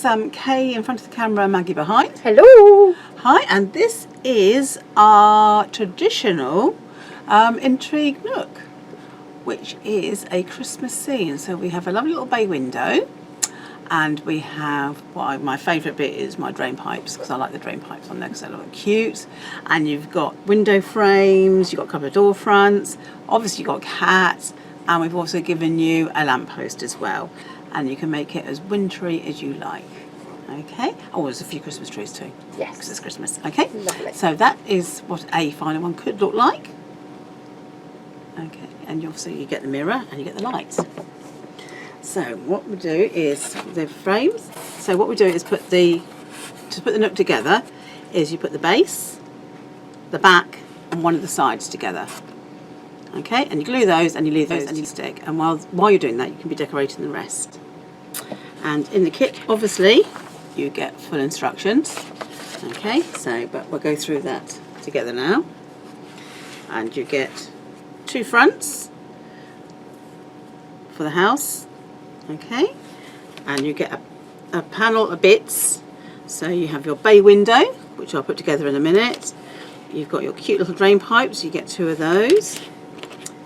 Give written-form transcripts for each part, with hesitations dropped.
Kay in front of the camera and Maggie behind. Hello! Hi, and this is our traditional intrigue nook, which is a Christmas scene. So we have a lovely little bay window, and we have, my favourite bit is my drain pipes, because I like the drain pipes on there because they look cute. And you've got window frames, you've got a couple of door fronts, obviously you've got cats, and we've also given you a lamppost as well. And you can make it as wintry as you like. Okay. Oh, there's a few Christmas trees too. Yes. Because it's Christmas. Okay. Lovely. So that is what a final one could look like. Okay. And you get the mirror and you get the lights. So what we do is the frames. So what we do is to put the nook together is you put the base, the back, and one of the sides together. Okay, and you glue those and you leave those and you stick. And while you're doing that, you can be decorating the rest. And in the kit, obviously, you get full instructions. Okay, so but we'll go through that together now. And you get 2 fronts for the house. Okay, and you get a panel of bits. So you have your bay window, which I'll put together in a minute. You've got your cute little drain pipes. You get 2 of those.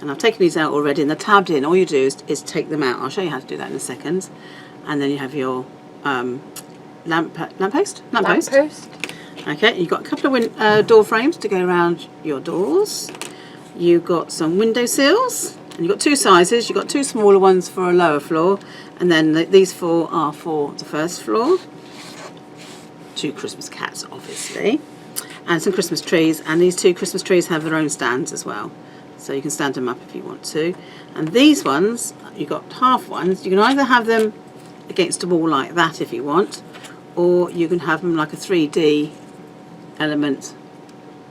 And I've taken these out already and they're tabbed in. All you do is take them out. I'll show you how to do that in a second. And then you have your lamppost. Okay, you've got a couple of door frames to go around your doors. You've got some window sills. And you've got 2 sizes. You've got 2 smaller ones for a lower floor. And then these 4 are for the first floor. 2 Christmas cats, obviously. And some Christmas trees. And these 2 Christmas trees have their own stands as well. So you can stand them up if you want to. And these ones, you've got half ones. You can either have them against a wall like that if you want, or you can have them like a 3D element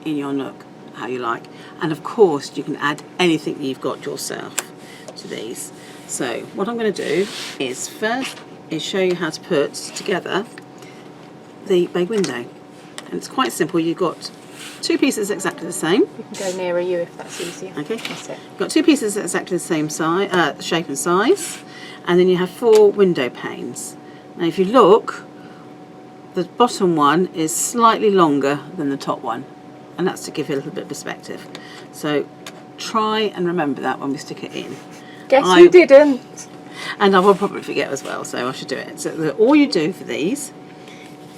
in your nook, how you like. And of course, you can add anything you've got yourself to these. So what I'm going to do is first show you how to put together the bay window. And it's quite simple. You've got 2 pieces exactly the same. You can go nearer you if that's easier. Okay. That's it. You've got 2 pieces exactly the same size, shape and size, and then you have 4 window panes. Now if you look, the bottom one is slightly longer than the top one, and that's to give it a little bit of perspective. So try and remember that when we stick it in. Guess you didn't. And I will probably forget as well, so I should do it. So all you do for these,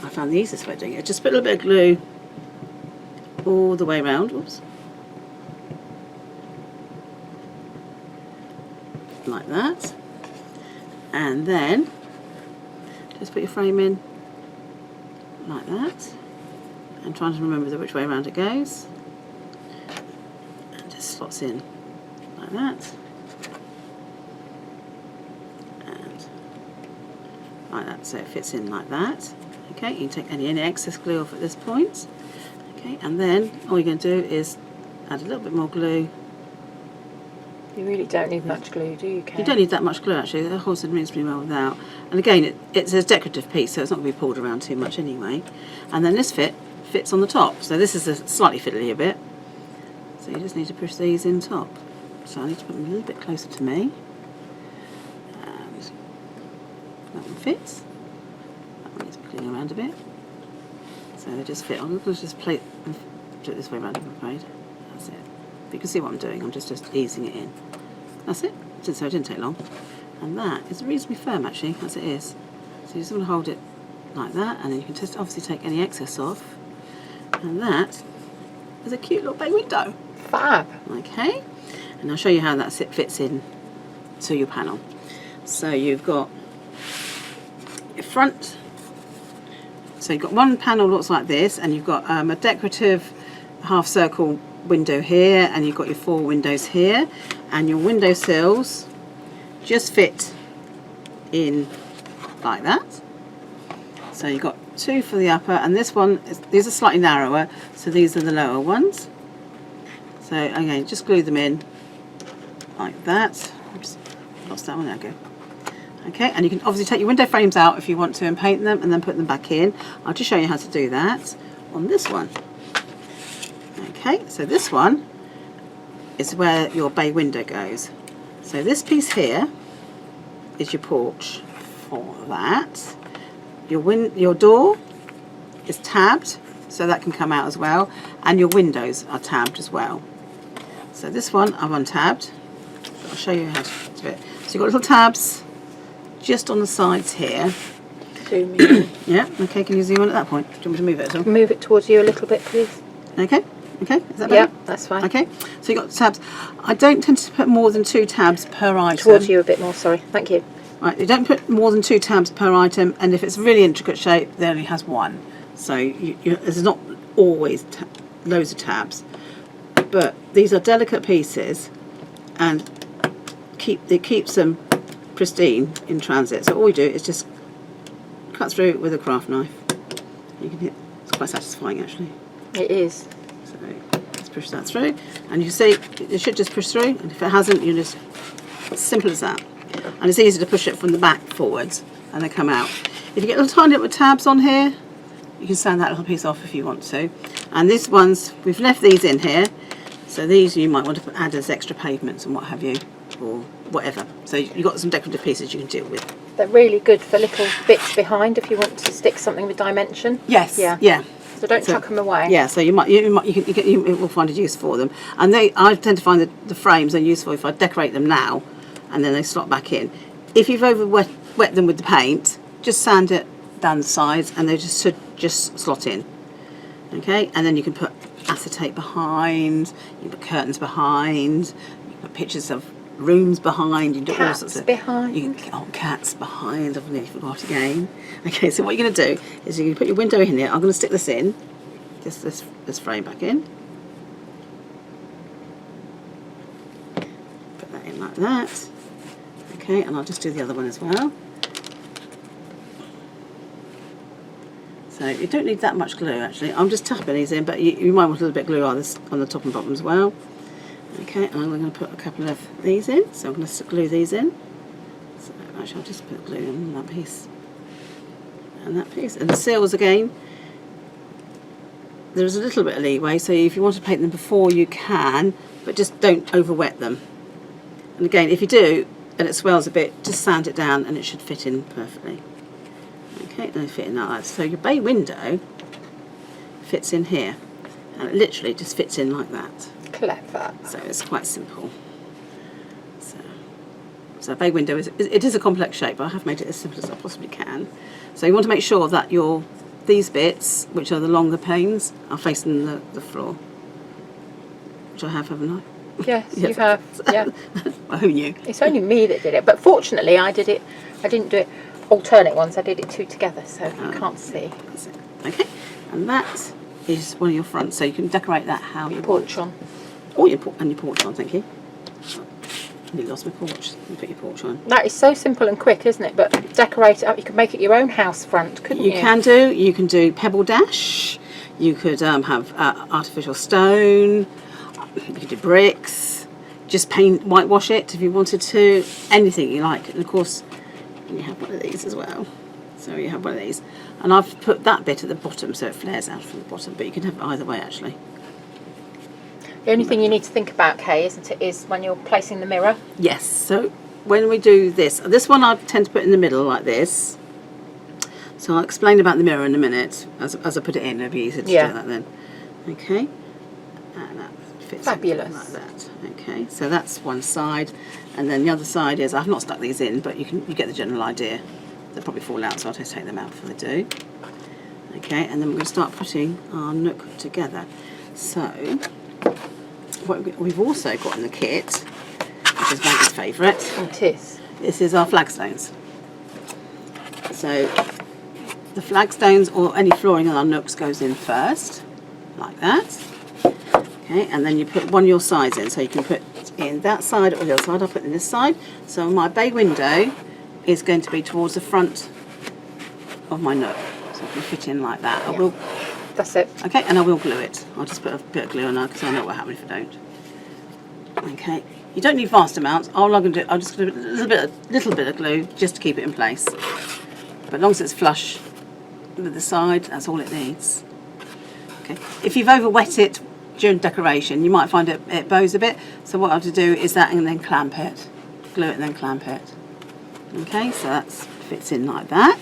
I found the easiest way of doing it, just put a little bit of glue all the way around, oops, like that, and then just put your frame in like that, and trying to remember which way around it goes, and just slots in like that, and like that, so it fits in like that. Okay, you can take any excess glue off at this point. Okay, and then all you're going to do is add a little bit more glue. You really don't need much glue, do you, Kay? You don't need that much glue actually, the holds it reasonably well without. And again, it's a decorative piece, so it's not going to be pulled around too much anyway. And then this fits on the top, so this is a slightly fiddly bit. So you just need to push these in top. So I need to put them a little bit closer to me. And that one fits. That one needs to be cleaning around a bit. So they just fit. I'm going to just plate and do it this way around, I'm afraid. That's it. But you can see what I'm doing. I'm just easing it in. That's it. So it didn't take long. And that is reasonably firm actually, as it is. So you just want to hold it like that, and then you can just obviously take any excess off. And that is a cute little bay window. Fab. Okay. And I'll show you how that fits in to your panel. So you've got your front. So you've got one panel looks like this, and you've got a decorative half circle window here, and you've got your 4 windows here, and your window sills just fit in like that. So you've got 2 for the upper, and these are slightly narrower, so these are the lower ones. So again, just glue them in like that. Oops, lost that one, there we go. Okay, and you can obviously take your window frames out if you want to and paint them and then put them back in. I'll just show you how to do that on this one. Okay, so this one is where your bay window goes. So this piece here is your porch for that. your door is tabbed, so that can come out as well, and your windows are tabbed as well. So this one I've untabbed. I'll show you how to do it. So you've got little tabs just on the sides here. Zoom in. Yeah, okay, can you zoom in at that point? Do you want me to move it at all? Move it towards you a little bit, please. Okay, okay, is that better? Yeah, that's fine. Okay, so you've got tabs. I don't tend to put more than 2 tabs per item. Towards you a bit more, sorry. Thank you. Right, you don't put more than 2 tabs per item, and if it's really intricate shape, there only has 1. So there's not always loads of tabs. But these are delicate pieces, and it keeps them pristine in transit. So all we do is just cut through with a craft knife. You can hit. It's quite satisfying actually. It is. So let's push that through, and you see it should just push through. And if it hasn't, you just simple as that. And it's easy to push it from the back forwards, and they come out. If you get little tiny little tabs on here, you can sand that little piece off if you want to. And these ones, we've left these in here, so these you might want to add as extra pavements and what have you, or whatever. So you've got some decorative pieces you can deal with. They're really good for little bits behind if you want to stick something with dimension. Yes. Yeah. Yeah. So don't chuck them away. Yeah. So you will find a use for them. And I tend to find that the frames are useful if I decorate them now, and then they slot back in. If you've wet them with the paint, just sand it down the sides, and they should just slot in. Okay. And then you can put acetate behind. You can put curtains behind. You can put pictures of rooms behind. You can do all sorts of behind. You can cats behind. I've nearly forgot again. Okay, so what you're going to do is you're going to put your window in here. I'm going to stick this in, just this frame back in. Put that in like that. Okay, and I'll just do the other one as well. So you don't need that much glue actually. I'm just tapping these in, but you might want a little bit of glue on the top and bottom as well. Okay, and I'm going to put a couple of these in, so I'm going to glue these in. So actually I'll just put glue in that piece and that piece. And the seals again, there's a little bit of leeway, so if you want to paint them before you can, but just don't over wet them. And again, if you do and it swells a bit, just sand it down and it should fit in perfectly. Okay, and fit in like that. So your bay window fits in here, and it literally just fits in like that. Clever. So it's quite simple. So a bay window is a complex shape, but I have made it as simple as I possibly can. So you want to make sure that these bits, which are the longer panes, are facing the floor. Which I have, haven't I? Yes, you have. Yeah. Well, who knew? It's only me that did it, but fortunately I didn't do it alternate ones. I did it 2 together, so you can't see. That's it. Okay, and that is one of your fronts, so you can decorate that how you Porch want. on. Or your porch on, thank you. I nearly lost my porch. You put your porch on. That is so simple and quick, isn't it? But decorate it up. You could make it your own house front, couldn't you? You can do pebble dash. You could have artificial stone. You could do bricks. Just whitewash it if you wanted to. Anything you like. And of course, you have one of these as well. So you have one of these. And I've put that bit at the bottom so it flares out from the bottom. But you can have it either way actually. The only thing you need to think about, Kay, isn't it, is when you're placing the mirror. Yes, so when we do this one I tend to put in the middle like this. So I'll explain about the mirror in a minute as I put it in. It'll be easier to do that then. Okay, and that fits Fabulous. like that. Okay, so that's one side, and then the other side is, I've not stuck these in, but you get the general idea. They'll probably fall out, so I'll just take them out before they do. Okay, and then we're going to start putting our nook together. So what we've also got in the kit, which is Maggie's favourite. It is. This is our flagstones. So the flagstones or any flooring on our nooks goes in first, like that. Okay, and then you put one of your sides in, so you can put in that side or the other side. I'll put in this side. So my bay window is going to be towards the front of my nook, so it can fit in like that. Yeah. I will. That's it. Okay, and I will glue it. I'll just put a bit of glue on there because I know what will happen if I don't. Okay, you don't need vast amounts. All I'm going to do, I'm just going to put a little bit of glue just to keep it in place. But as long as it's flush with the side, that's all it needs. Okay, if you've over wet it during decoration, you might find it bows a bit. So what I have to do is that and then clamp it, glue it and then clamp it. Okay, so that fits in like that.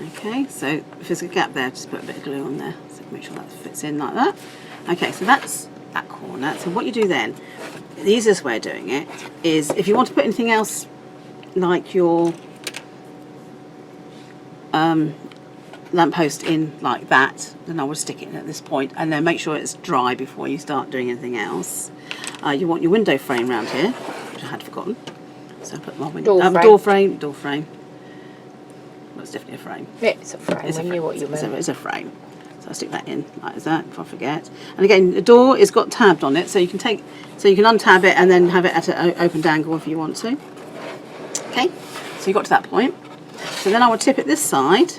Okay, so if there's a gap there, just put a bit of glue on there, so make sure that fits in like that. Okay, so that's that corner. So what you do then, the easiest way of doing it is if you want to put anything else like your lamppost in like that, then I would stick it in at this point and then make sure it's dry before you start doing anything else. You want your window frame around here, which I had forgotten. So I put my window door frame. Well, it's definitely a frame. It's a frame. It's a We frame. knew what you meant. It's a frame. So I stick that in like that if I forget. And again, the door is got tabbed on it, so you can untab it and then have it at an opened angle if you want to. Okay, so you got to that point. So then I would tip it this side,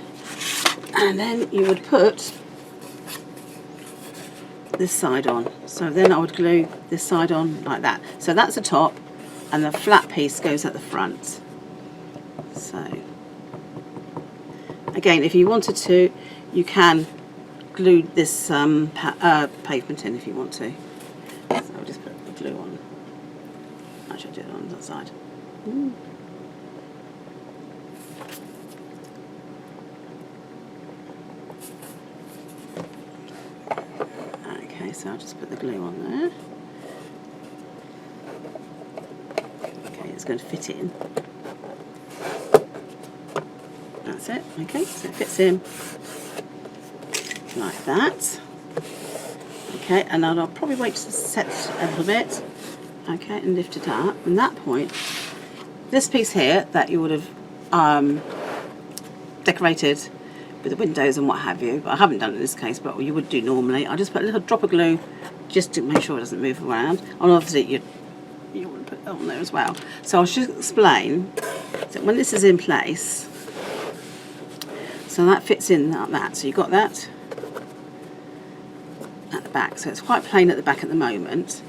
and then you would put this side on. So then I would glue this side on like that. So that's the top, and the flat piece goes at the front. So again, if you wanted to, you can glue this pavement in if you want to. So I'll just put the glue on. Actually, I'll do it on that side. Okay, so I'll just put the glue on there. Okay, it's going to fit in. That's it. Okay, so it fits in like that. Okay, and then I'll probably wait to set a little bit. Okay, and lift it up. From that point, this piece here that you would have decorated with the windows and what have you, but I haven't done it in this case, but you would do normally. I'll just put a little drop of glue just to make sure it doesn't move around. And obviously you want to put that on there as well. So I'll just explain that when this is in place, so that fits in like that. So you've got that at the back. So it's quite plain at the back at the moment.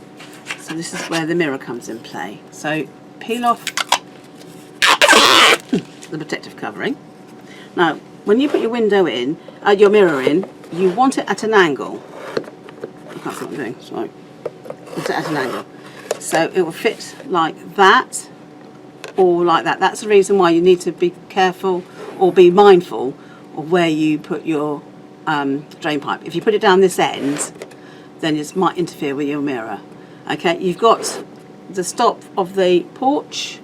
So this is where the mirror comes in play. So peel off the protective covering. Now, when you put your window in, your mirror in, you want it at an angle. I can't see what I'm doing, sorry. It's at an angle. So it will fit like that or like that. That's the reason why you need to be careful or be mindful of where you put your drain pipe. If you put it down this end, then it might interfere with your mirror. Okay, you've got the stop of the porch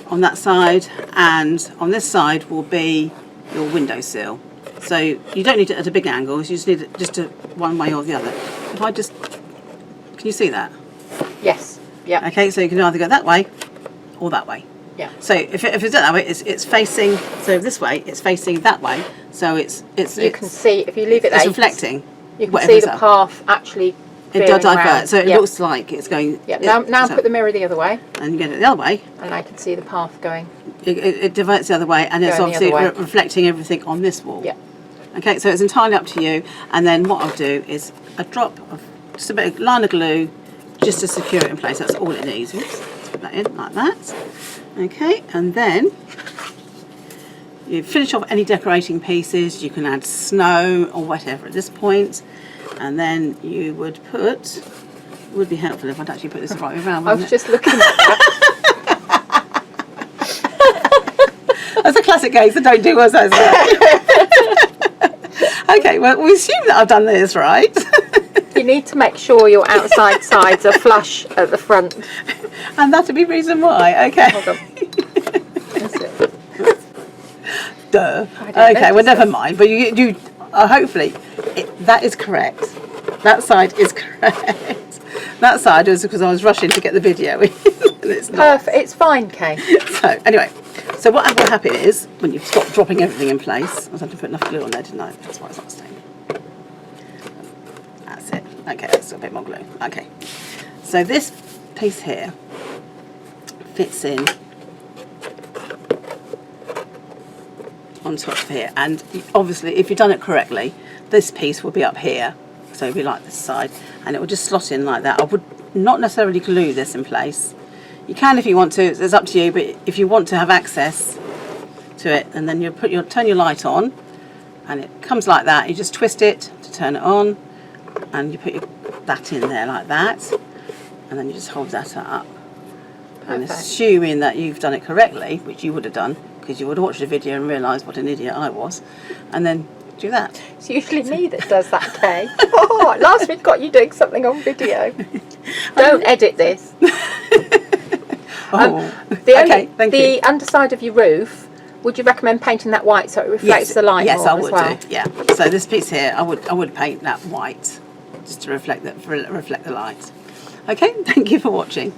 on that side, and on this side will be your windowsill. So you don't need it at a big angle, you just need it just to one way or the other. If I just, can you see that? Yes. Yeah. Okay, so you can either go that way or that way. Yeah. So if it's that way, it's facing, so this way, it's facing that way. So it's you can see, if you leave it there, it's reflecting. You can see the path actually it does divert, round. so it looks like it's going. Yeah. Now so, put the mirror the other way. And you get it the other way. And I can see the path going. It diverts the other way, and it's obviously reflecting everything on this wall. Yeah. Okay, so it's entirely up to you. And then what I'll do is a drop of just a bit of line of glue, just to secure it in place. That's all it needs. Oops, let's put that in like that. Okay, and then you finish off any decorating pieces. You can add snow or whatever at this point, and then you would put. It would be helpful if I'd actually put this the right way around. I was just looking at that. That's a classic case. I don't do what's that. Okay, well we assume that I've done this right. You need to make sure your outside sides are flush at the front. And that'll be reason why. Okay. Hold on. That's it. Duh. Okay, well never mind. But you hopefully that is correct. That side is correct. That side was because I was rushing to get the video in. And it's not. Perfect. It's fine, Kay. So anyway, so what will happen is when you've stopped dropping everything in place, I was having to put enough glue on there, didn't I? That's why it's not staying. That's it. Okay, that's a bit more glue. Okay. So this piece here fits in on top of here, and obviously if you've done it correctly, this piece will be up here, so it'll be like this side, and it will just slot in like that. I would not necessarily glue this in place. You can if you want to, it's up to you, but if you want to have access to it, and then you turn your light on, and it comes like that. You just twist it to turn it on, and you put that in there like that, and then you just hold that up. And assuming that you've done it correctly, which you would have done, because you would watch the video and realise what an idiot I was, and then do that. It's usually me that does that, Kay. Oh, last week got you doing something on video. Don't edit this. The underside of your roof, would you recommend painting that white so it reflects the light more I would as well? do. Yeah. So this piece here, I would paint that white just to reflect the light. Okay. Thank you for watching.